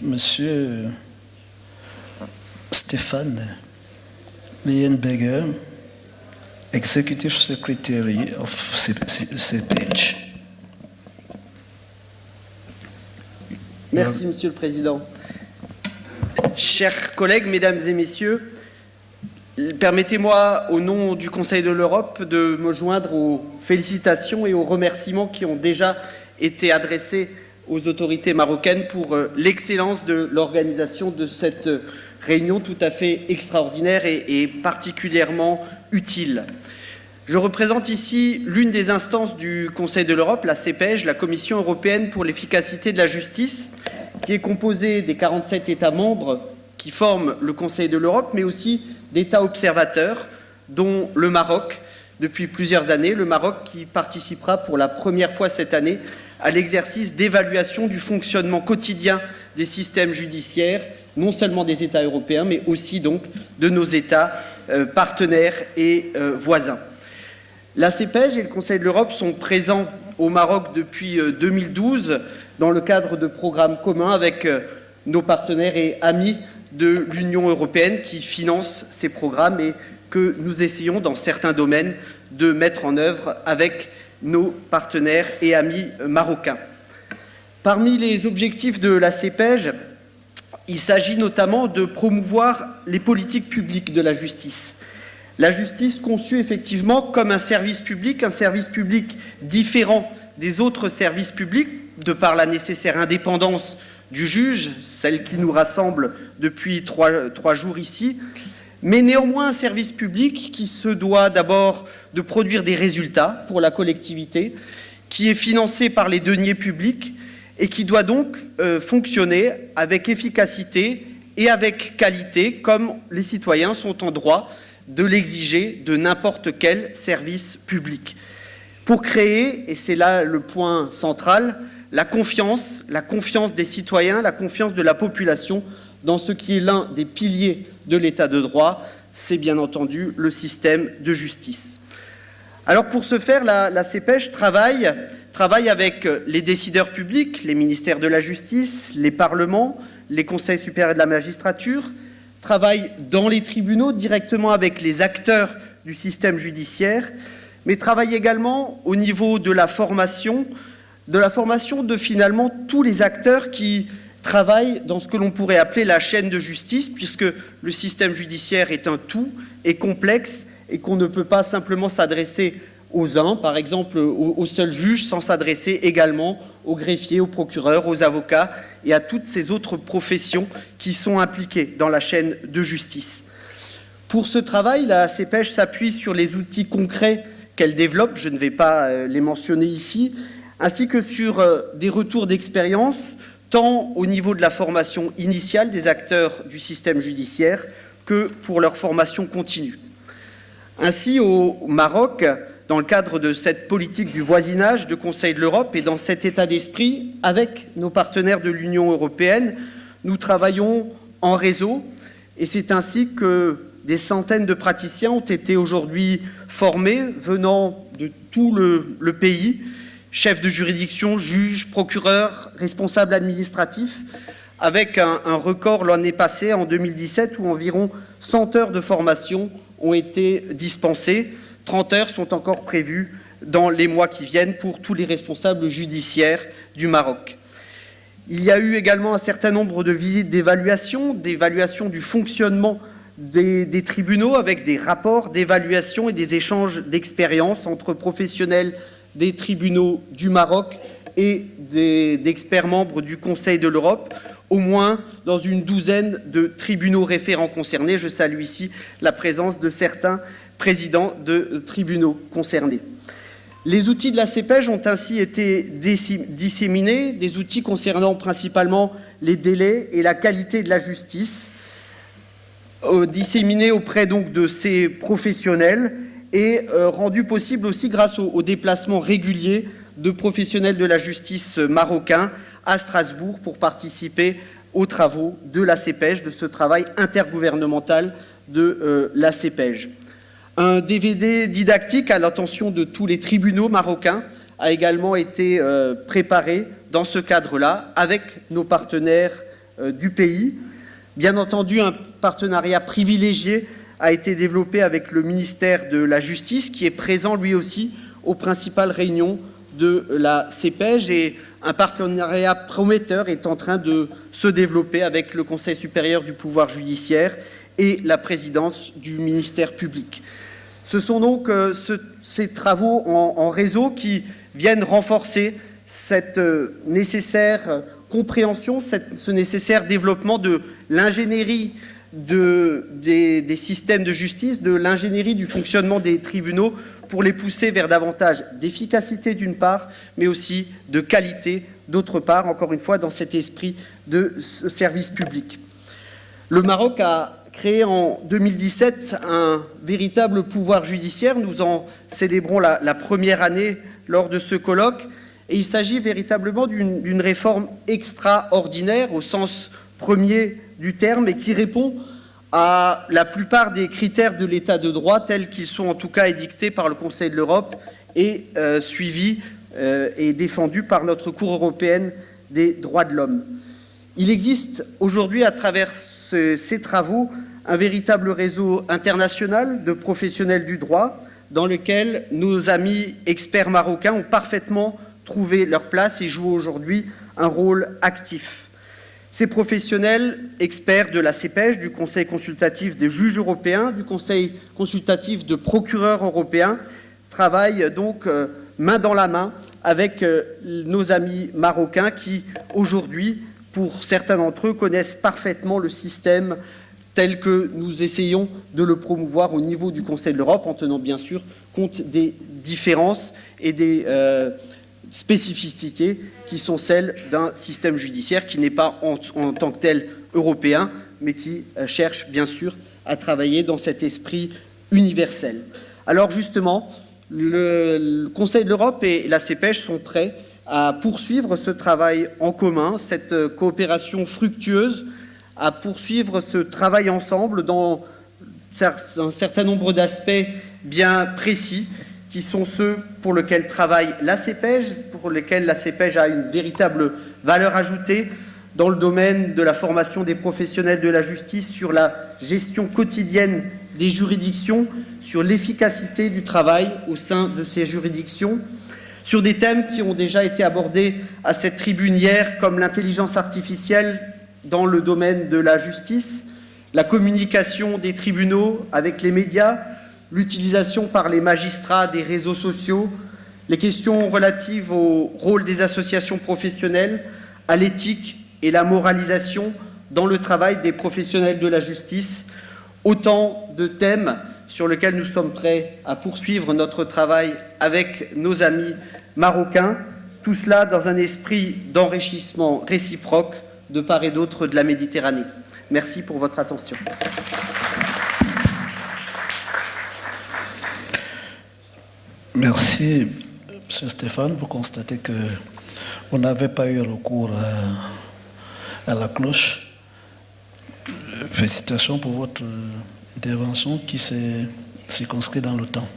Monsieur Stéphane Leyenberger, Executive Secretary of CEPEJ. Merci, Monsieur le Président. Chers collègues, Mesdames et Messieurs, permettez-moi, au nom du Conseil de l'Europe, de me joindre aux félicitations et aux remerciements qui ont déjà été adressés aux autorités marocaines pour l'excellence de l'organisation de cette réunion tout à fait extraordinaire et particulièrement utile. Je représente ici l'une des instances du Conseil de l'Europe, la CEPEJ, la Commission européenne pour l'efficacité de la justice, qui est composée des 47 États membres qui forment le Conseil de l'Europe, mais aussi d'États observateurs, dont le Maroc, depuis plusieurs années, le Maroc qui participera pour la première fois cette année à l'exercice d'évaluation du fonctionnement quotidien des systèmes judiciaires, non seulement des États européens, mais aussi donc de nos États partenaires et voisins. La CEPEJ et le Conseil de l'Europe sont présents au Maroc depuis 2012 dans le cadre de programmes communs avec nos partenaires et amis de l'Union européenne qui financent ces programmes et que nous essayons dans certains domaines de mettre en œuvre avec nos partenaires et amis marocains. Parmi les objectifs de la CEPEJ, il s'agit notamment de promouvoir les politiques publiques de la justice. La justice conçue effectivement comme un service public différent des autres services publics, de par la nécessaire indépendance du juge, celle qui nous rassemble depuis trois jours ici, mais néanmoins un service public qui se doit d'abord de produire des résultats pour la collectivité, qui est financé par les deniers publics et qui doit donc fonctionner avec efficacité et avec qualité, comme les citoyens sont en droit de l'exiger de n'importe quel service public. Pour créer, et c'est là le point central, la confiance des citoyens, la confiance de la population dans ce qui est l'un des piliers de l'état de droit, c'est bien entendu le système de justice. Alors pour ce faire, la CEPEJ travaille avec les décideurs publics, les ministères de la Justice, les parlements, les conseils supérieurs de la magistrature, travaille dans les tribunaux directement avec les acteurs du système judiciaire, mais travaille également au niveau de la formation de finalement tous les acteurs qui travaillent dans ce que l'on pourrait appeler la chaîne de justice, puisque le système judiciaire est un tout, est complexe et qu'on ne peut pas simplement s'adresser aux uns, par exemple aux seuls juges, sans s'adresser également aux greffiers, aux procureurs, aux avocats et à toutes ces autres professions qui sont impliquées dans la chaîne de justice. Pour ce travail, la CEPEJ s'appuie sur les outils concrets qu'elle développe, je ne vais pas les mentionner ici, ainsi que sur des retours d'expérience, tant au niveau de la formation initiale des acteurs du système judiciaire que pour leur formation continue. Ainsi, au Maroc, dans le cadre de cette politique du voisinage du Conseil de l'Europe et dans cet état d'esprit, avec nos partenaires de l'Union européenne, nous travaillons en réseau et c'est ainsi que des centaines de praticiens ont été aujourd'hui formés venant de tout le pays, chefs de juridiction, juges, procureurs, responsables administratifs, avec un record l'année passée, en 2017, où environ 100 heures de formation ont été dispensées. 30 heures sont encore prévues dans les mois qui viennent pour tous les responsables judiciaires du Maroc. Il y a eu également un certain nombre de visites d'évaluation du fonctionnement des tribunaux avec des rapports d'évaluation et des échanges d'expériences entre professionnels des tribunaux du Maroc et d'experts membres du Conseil de l'Europe, au moins dans une douzaine de tribunaux référents concernés. Je salue ici la présence de certains présidents de tribunaux concernés. Les outils de la CEPEJ ont ainsi été disséminés, des outils concernant principalement les délais et la qualité de la justice, disséminés auprès donc de ces professionnels et rendus possibles aussi grâce au déplacement régulier de professionnels de la justice marocains à Strasbourg pour participer aux travaux de la CEPEJ, de ce travail intergouvernemental de la CEPEJ. Un DVD didactique à l'attention de tous les tribunaux marocains a également été préparé dans ce cadre-là avec nos partenaires du pays. Bien entendu, un partenariat privilégié a été développé avec le ministère de la Justice, qui est présent lui aussi aux principales réunions de la CEPEJ, et un partenariat prometteur est en train de se développer avec le Conseil supérieur du pouvoir judiciaire et la présidence du ministère public. Ce sont donc ces travaux en réseau qui viennent renforcer cette nécessaire compréhension, ce nécessaire développement de l'ingénierie des systèmes de justice, de l'ingénierie du fonctionnement des tribunaux, pour les pousser vers davantage d'efficacité d'une part, mais aussi de qualité d'autre part, encore une fois dans cet esprit de service public. Le Maroc a créé en 2017 un véritable pouvoir judiciaire. Nous en célébrons la première année lors de ce colloque, et il s'agit véritablement d'une réforme extraordinaire au sens premier du terme, et qui répond à la plupart des critères de l'état de droit tels qu'ils sont en tout cas édictés par le Conseil de l'Europe et suivis et défendus par notre Cour européenne des droits de l'homme. Il existe aujourd'hui, à travers ces travaux, un véritable réseau international de professionnels du droit dans lequel nos amis experts marocains ont parfaitement trouvé leur place et jouent aujourd'hui un rôle actif. Ces professionnels experts de la CEPEJ, du Conseil consultatif des juges européens, du Conseil consultatif de procureurs européens, travaillent donc main dans la main avec nos amis marocains qui, aujourd'hui, pour certains d'entre eux, connaissent parfaitement le système tel que nous essayons de le promouvoir au niveau du Conseil de l'Europe, en tenant bien sûr compte des différences et des spécificités qui sont celles d'un système judiciaire qui n'est pas en tant que tel européen, mais qui cherche bien sûr à travailler dans cet esprit universel. Alors justement, le Conseil de l'Europe et la CEPEJ sont prêts à poursuivre ce travail en commun, cette coopération fructueuse, à poursuivre ce travail ensemble dans un certain nombre d'aspects bien précis, qui sont ceux pour lesquels travaille la CEPEJ, pour lesquels la CEPEJ a une véritable valeur ajoutée dans le domaine de la formation des professionnels de la justice, sur la gestion quotidienne des juridictions, sur l'efficacité du travail au sein de ces juridictions, sur des thèmes qui ont déjà été abordés à cette tribune hier, comme l'intelligence artificielle dans le domaine de la justice, la communication des tribunaux avec les médias, l'utilisation par les magistrats des réseaux sociaux, les questions relatives au rôle des associations professionnelles, à l'éthique et la moralisation dans le travail des professionnels de la justice, autant de thèmes sur lesquels nous sommes prêts à poursuivre notre travail avec nos amis marocains, tout cela dans un esprit d'enrichissement réciproque de part et d'autre de la Méditerranée. Merci pour votre attention. Merci, M. Stéphane. Vous constatez que vous n'avez pas eu recours à la cloche. Félicitations pour votre intervention qui s'est circonscrite dans le temps.